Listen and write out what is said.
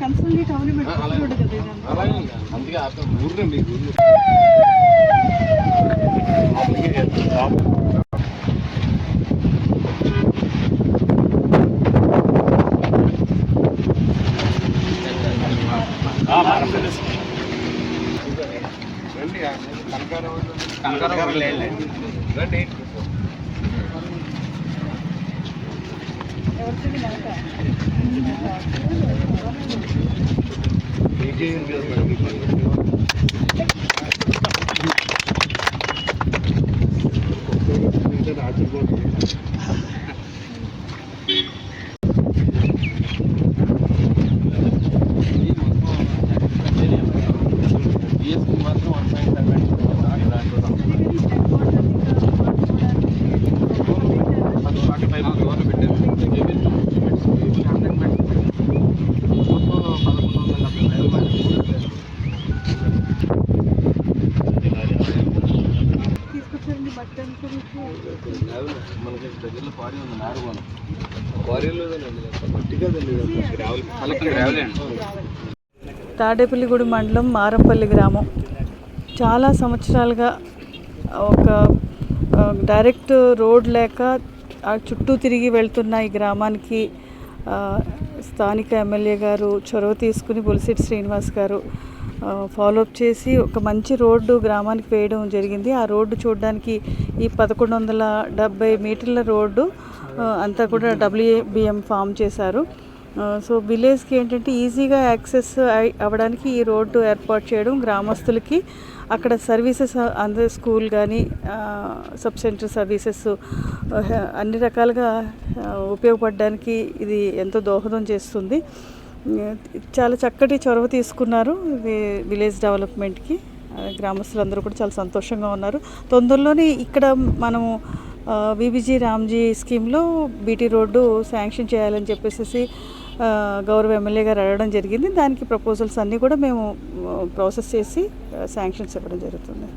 కన్సల్టేట్ government road కదా ఇదంతా. అలాగే అందుకే ఊరినే మీకు రండి ఎవరికి నడక మనకి దగ్గరలో పాడి ఉంది నారుమనం క్వారీలో తాడేపల్లిగూడి మండలం మారంపల్లి గ్రామం. చాలా సంవత్సరాలుగా ఒక డైరెక్ట్ రోడ్ లేక చుట్టూ తిరిగి వెళ్తున్న ఈ గ్రామానికి స్థానిక ఎమ్మెల్యే గారు చొరవ తీసుకుని బొలిశెట్టి శ్రీనివాస్ గారు ఫాలోఅప్ చేసి ఒక మంచి రోడ్డు గ్రామానికి వేయడం జరిగింది. ఆ రోడ్డు చూడడానికి ఈ 1170 మీటర్ల రోడ్డు అంతా కూడా WBM ఫామ్ చేశారు. సో విలేజ్కి ఏంటంటే ఈజీగా యాక్సెస్ అవ్వడానికి ఈ రోడ్డు ఏర్పాటు చేయడం, గ్రామస్తులకి అక్కడ సర్వీసెస్ అందరూ స్కూల్ కానీ సబ్ సెంటర్ సర్వీసెస్ అన్ని రకాలుగా ఉపయోగపడడానికి ఇది ఎంతో దోహదం చేస్తుంది. చాలా చక్కటి చొరవ తీసుకున్నారు విలేజ్ డెవలప్మెంట్కి. గ్రామస్తులందరూ కూడా చాలా సంతోషంగా ఉన్నారు. తొందరలోనే ఇక్కడ మనము విబిజీ రామ్జీ స్కీమ్లో బీటీ రోడ్డు శాంక్షన్ చేయాలని చెప్పేసి గౌరవ ఎమ్మెల్యే గారు అడగడం జరిగింది. దానికి ప్రపోజల్స్ అన్నీ కూడా మేము ప్రాసెస్ చేసి శాంక్షన్స్ ఇవ్వడం జరుగుతుంది.